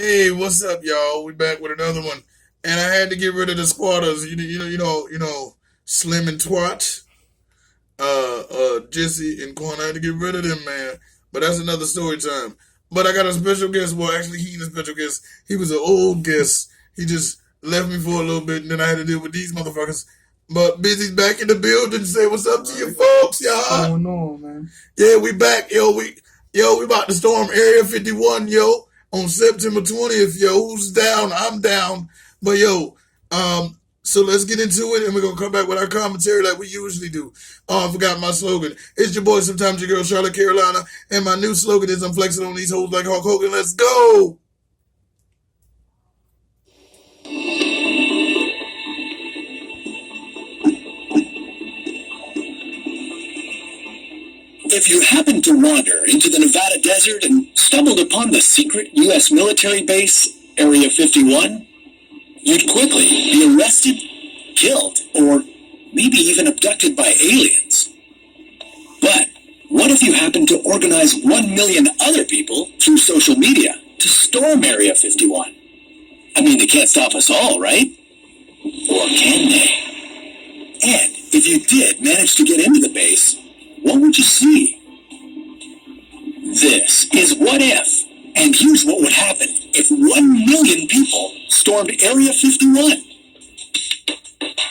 Hey, what's up, y'all? We back with another one, and I had to get rid of the squatters. Slim and Twat, Jesse and Quan. I had to get rid of them, man. But that's another story time. But I got a special guest. Well, actually, he ain't a special guest. He was an old guest. He just left me for a little bit, and then I had to deal with these motherfuckers. But Busy's back in the building. Say what's up to you folks, What's y'all. going on, man? Yeah, we back, yo. We about to storm Area 51, yo, on September 20th, yo. Who's down? I'm down. But yo, so let's get into it, and we're gonna come back with our commentary like we usually do. Oh, I forgot my slogan. It's your boy, sometimes your girl, Charlotte Carolina, and my new slogan is I'm flexing on these hoes like Hulk Hogan. Let's go. If you happened to wander into the Nevada desert and stumbled upon the secret U.S. military base, Area 51, you'd quickly be arrested, killed, or maybe even abducted by aliens. But what if you happened to organize 1 million other people through social media to storm Area 51? I mean, they can't stop us all, right? Or can they? And if you did manage to get into the base, what would you see? This is What If, and here's what would happen if 1 million people stormed Area 51.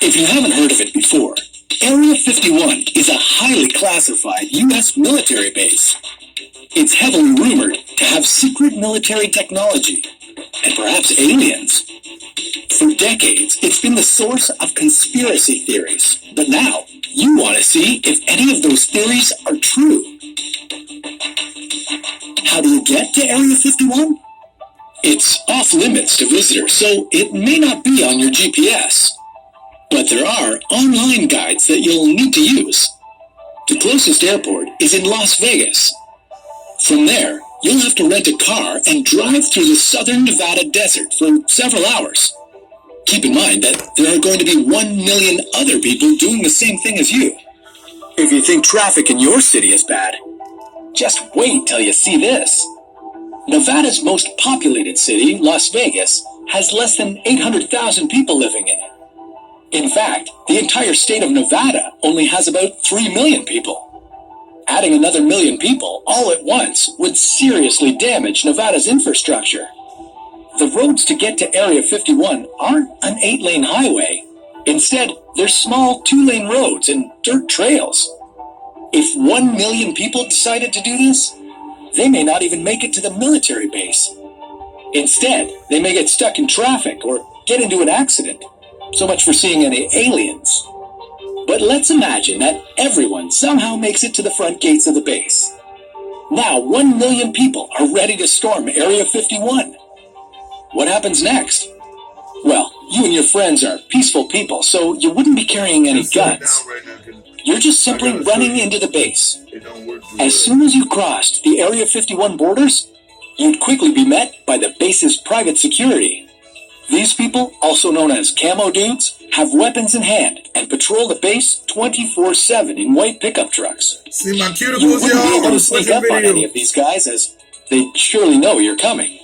If you haven't heard of it before, Area 51 is a highly classified U.S. military base. It's heavily rumored to have secret military technology, and perhaps aliens. For decades, it's been the source of conspiracy theories, but now you want to see if any of those theories are true. How do you get to Area 51? It's off limits to visitors, so it may not be on your GPS. But there are online guides that you'll need to use. The closest airport is in Las Vegas. From there, you'll have to rent a car and drive through the southern Nevada desert for several hours. Keep in mind that there are going to be 1 million other people doing the same thing as you. If you think traffic in your city is bad, just wait till you see this. Nevada's most populated city, Las Vegas, has less than 800,000 people living in it. In fact, the entire state of Nevada only has about 3 million people. Adding another million people all at once would seriously damage Nevada's infrastructure. The roads to get to Area 51 aren't an 8-lane highway. Instead, they're small 2-lane roads and dirt trails. If 1 million people decided to do this, they may not even make it to the military base. Instead, they may get stuck in traffic or get into an accident. So much for seeing any aliens. But let's imagine that everyone somehow makes it to the front gates of the base. Now 1 million people are ready to storm Area 51. What happens next? Well, you and your friends are peaceful people, so you wouldn't be carrying any guns. You're just simply running into the base. As soon as you crossed the Area 51 borders, you'd quickly be met by the base's private security. These people, also known as camo dudes, have weapons in hand and patrol the base 24/7 in white pickup trucks. See my You cuticles, wouldn't be y'all, able on to the sneak second up on any video. of these guys, as they'd surely know you're coming.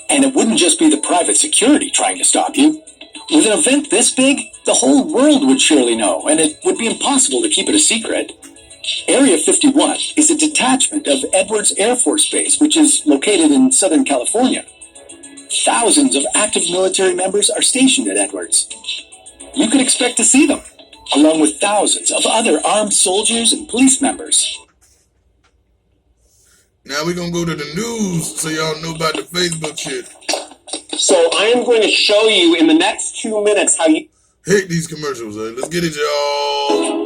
And it wouldn't just be the private security trying to stop you. With an event this big, the whole world would surely know, and it would be impossible to keep it a secret. Area 51 is a detachment of Edwards Air Force Base, which is located in Southern California. Thousands of active military members are stationed at Edwards. You could expect to see them, along with thousands of other armed soldiers and police members. Now we're gonna go to the news so y'all know about the Facebook shit. So I am going to show you in the next 2 minutes how you... Hate these commercials, let's get it, y'all.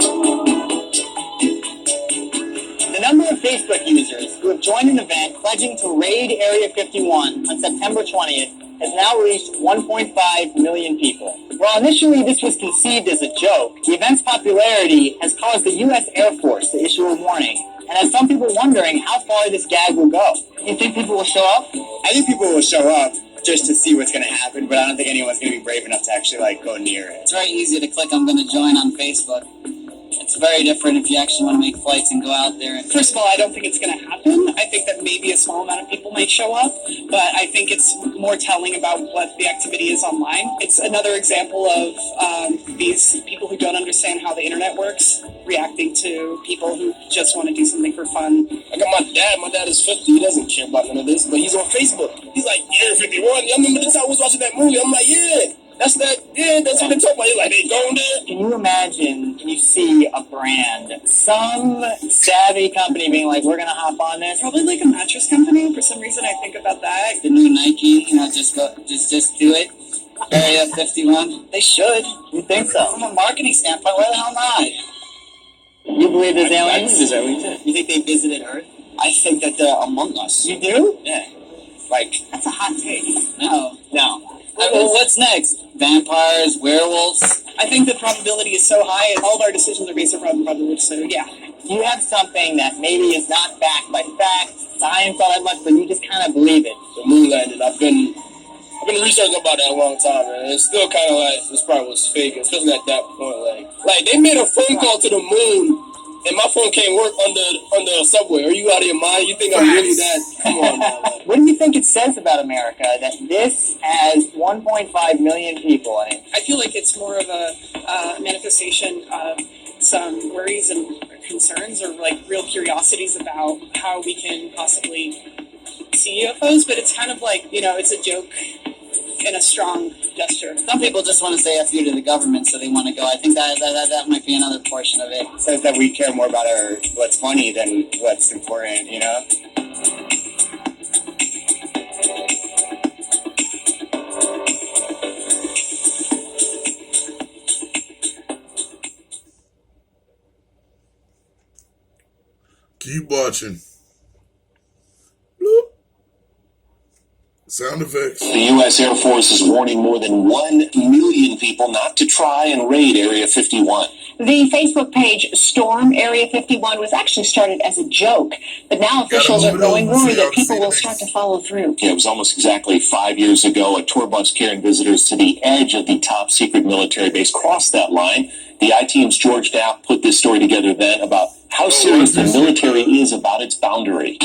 The number of Facebook users who have joined an event pledging to raid Area 51 on September 20th has now reached 1.5 million people. While initially this was conceived as a joke, the event's popularity has caused the U.S. Air Force to issue a warning, and has some people wondering how far this gag will go. You think people will show up? I think people will show up just to see what's going to happen, but I don't think anyone's going to be brave enough to actually, go near it. It's very easy to click I'm going to join on Facebook. It's very different if you actually want to make flights and go out there. First of all, I don't think it's going to happen. I think that maybe a small amount of people might show up, but I think it's more telling about what the activity is online. It's another example of these people who don't understand how the internet works, reacting to people who just want to do something for fun. I got my dad. My dad is 50. He doesn't care about none of this, but he's on Facebook. He's like, Area 51. I remember the time I was watching that movie. I'm like, yeah. That's what they're talking about. They're like, they going there. Can you imagine, can you see a brand, some savvy company being like, we're going to hop on this? Probably like a mattress company. For some reason, I think about that. The new Nike, just do it. Area 51. They should. You think so? From a marketing standpoint, why the hell not? You believe there's aliens? You think they visited Earth? I think that they're among us. You do? Yeah. Like, that's a hot take. No. Well, what's next? Vampires, werewolves? I think the probability is so high, and all of our decisions are based on probability, so yeah. You have something that maybe is not backed by facts, science, all that much, but you just kind of believe it. The moon landing. I've been researching about that a long time, man. It's still kind of like this probably was fake, especially at that point. Like they made a phone call to the moon. And my phone can't work under a subway. Are you out of your mind? You think I'm really that? Come on, man. What do you think it says about America that this has 1.5 million people in it? I feel like it's more of a manifestation of some worries and concerns or like real curiosities about how we can possibly see UFOs, but it's kind of like, it's a joke and a strong gesture. Some people just want to say F you to the government, so they want to go. I think that might be another portion of it. It says that we care more about what's funny than what's important, Keep watching. Bloop. Sound effects. The U.S. Air Force is warning more than 1 million people not to try and raid Area 51. The Facebook page Storm Area 51 was actually started as a joke, but now officials are growing worried that people will start to follow through. Yeah, it was almost exactly 5 years ago. A tour bus carrying visitors to the edge of the top secret military base crossed that line. The I-Team's George Knapp put this story together then about how serious the military is about its boundary.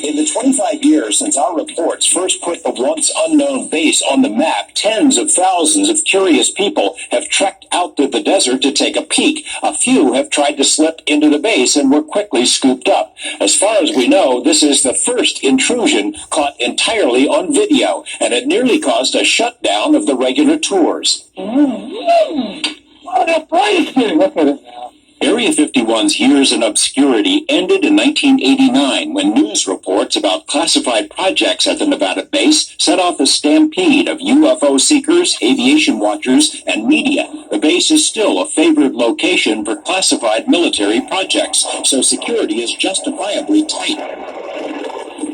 In the 25 years since our reports first put the once unknown base on the map, tens of thousands of curious people have trekked out to the desert to take a peek. A few have tried to slip into the base and were quickly scooped up. As far as we know, this is the first intrusion caught entirely on video, and it nearly caused a shutdown of the regular tours. What a place! Look at it now. Area 51's years in obscurity ended in 1989 when news reports about classified projects at the Nevada base set off a stampede of UFO seekers, aviation watchers, and media. The base is still a favored location for classified military projects, so security is justifiably tight.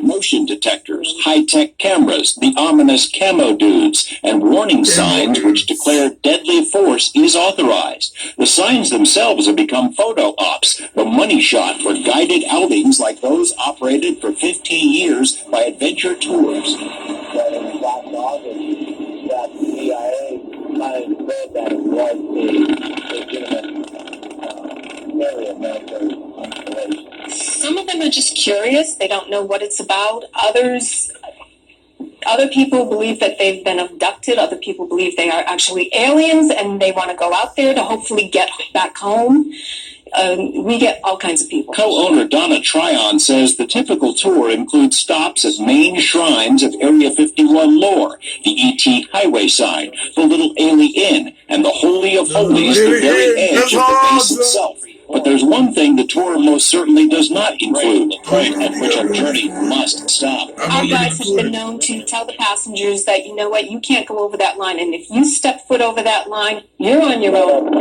Motion detectors, high-tech cameras, the ominous camo dudes, and warning signs which declare deadly force is authorized. The signs themselves have become photo ops, the money shot for guided outings like those operated for 15 years by Adventure Tours. That in Black August, that CIA kind of said that it was a legitimate area military installation. Some of them are just curious. They don't know what it's about. Other people believe that they've been abducted. Other people believe they are actually aliens and they want to go out there to hopefully get back home. We get all kinds of people. Co-owner Donna Tryon says the typical tour includes stops at main shrines of Area 51 lore, the E.T. highway sign, the Little Ailey Inn, and the Holy of Holies, the very edge of the base itself. But there's one thing the tour most certainly does not include, at which our journey must stop. Our guides have been known to tell the passengers that, you know what, you can't go over that line, and if you step foot over that line, you're on your own.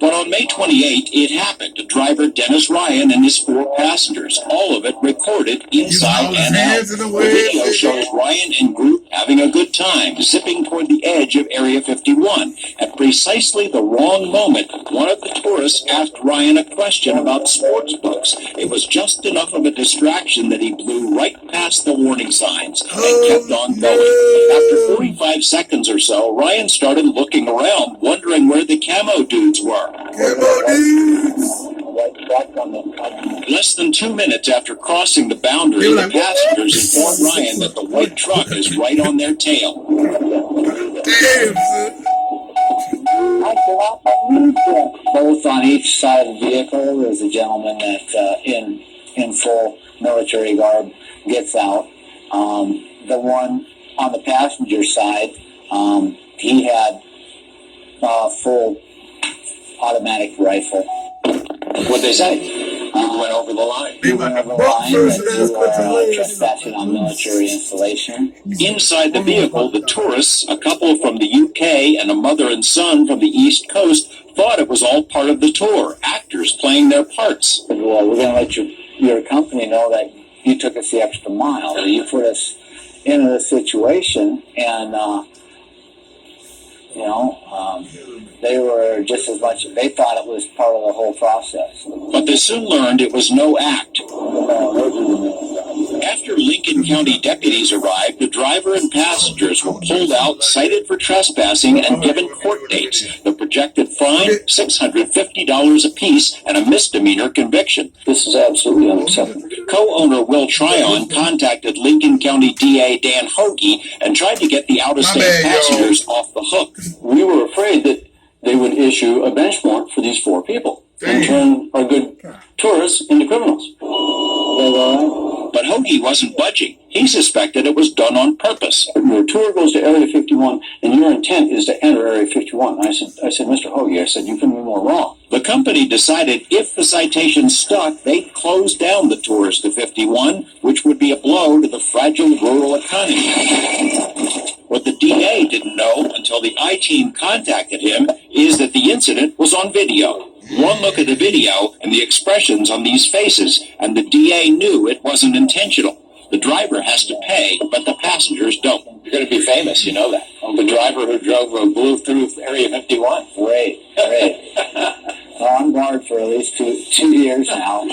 But on May 28th, it happened. Driver Dennis Ryan and his 4 passengers, all of it recorded. recorded Using all inside his and out. hands in a The way. video shows Ryan and group having a good time, zipping toward the edge of Area 51. At precisely the wrong moment, one of the tourists asked Ryan a question about sports books. It was just enough of a distraction that he blew right past the warning signs and kept on going. After 45 seconds or so, Ryan started looking around, wondering where the camo dudes were. Camo dudes. Less than 2 minutes after crossing the boundary, the passengers informed Ryan that the white truck is right on their tail. Damn, son. Both on each side of the vehicle, there's a gentleman that in full military garb gets out. The one on the passenger side, he had a full automatic rifle. What'd they say? You went over the line. You went over the line that you are trespassing on military installation. Inside the vehicle, the tourists, a couple from the UK and a mother and son from the East Coast, thought it was all part of the tour, actors playing their parts. Well, we're going to let your company know that you took us the extra mile, or you put us into the situation, and they were just as much, they thought it was part of the whole process. But they soon learned it was no act. After Lincoln County deputies arrived, the driver and passengers were pulled out, cited for trespassing, and given court dates. The projected fine, $650 apiece, and a misdemeanor conviction. This is absolutely unacceptable. Co-owner Will Tryon contacted Lincoln County DA Dan Hoagie and tried to get the out-of-state passengers off the hook. We were afraid that they would issue a bench warrant for these 4 people and turn our good tourists into criminals. But Hoagie wasn't budging. He suspected it was done on purpose. Your tour goes to Area 51, and your intent is to enter Area 51. I said, Mr. Hoagie, you couldn't be more wrong. The company decided if the citation stuck, they'd close down the tours to 51, which would be a blow to the fragile rural economy. What the DA didn't know until the I-team contacted him is that the incident was on video. One look at the video and the expressions on these faces, and the DA knew it wasn't intentional. The driver has to pay, but the passengers don't. You're going to be famous, you know that. The driver who blew through Area 51. Great. Well, I'm barred for at least two years now.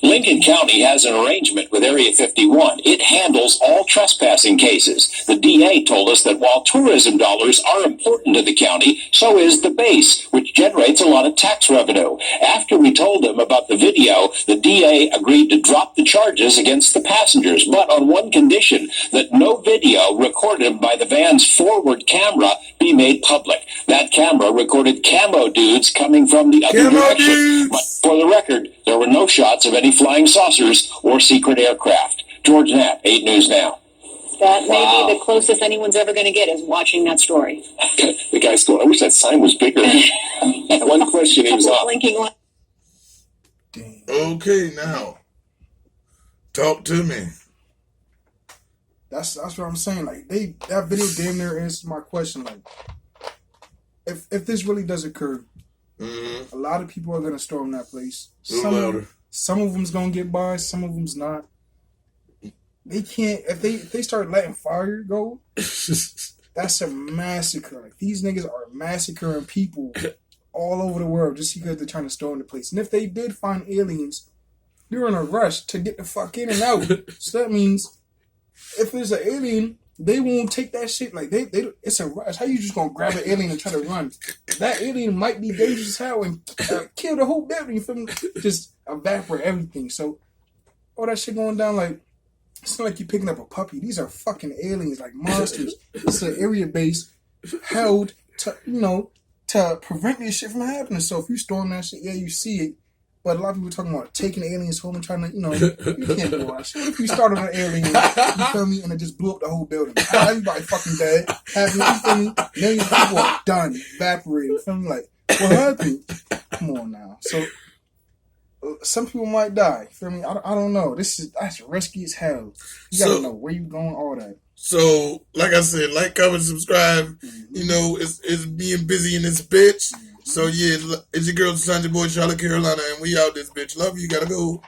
Lincoln County has an arrangement with Area 51. It handles all trespassing cases. The DA told us that while tourism dollars are important to the county, so is the base, which generates a lot of tax revenue. After we told him about the video, the DA agreed to drop the charges against the passengers, but on one condition, that no video recorded by the van's forward camera be made public. That camera recorded camo dudes coming from the other direction. But for the record, there were no shots of any flying saucers or secret aircraft. George Knapp, 8 News Now. That may be the closest anyone's ever going to get is watching that story. The guy's going, I wish that sign was bigger. One question, he was off. Blinking one. Okay, now, talk to me. That's what I'm saying. Like that video damn near answers my question. Like, if this really does occur, a lot of people are gonna storm that place. Some of them's gonna get by. Some of them's not. They can't. If they start letting fire go, that's a massacre. Like, these niggas are massacring people all over the world just because they're trying to storm the place. And if they did find aliens, they're in a rush to get the fuck in and out. So that means if there's an alien, they won't take that shit. Like, they it's a rush. How you just gonna grab an alien and try to run? That alien might be dangerous as hell and kill the whole building. You feel me? Just evaporate everything. So all that shit going down, like, it's not like you're picking up a puppy. These are fucking aliens, like monsters. It's an area base held to, to prevent this shit from happening. So if you storm that shit, yeah, you see it. But a lot of people talking about taking aliens home and trying to, you can't do that shit. If you started an alien, you feel me, and it just blew up the whole building. Everybody fucking dead. You feel me? Millions of people are done, evaporated. You feel me? Like, what happened? Come on now. So some people might die. You feel me? I don't know. That's risky as hell. You gotta know where you going, all that. So, like I said, like, comment, subscribe. It's being busy in this bitch. So, yeah, it's your girl, Sanjay Boy, Charlotte, Carolina, and we out this bitch. Love you. Gotta go.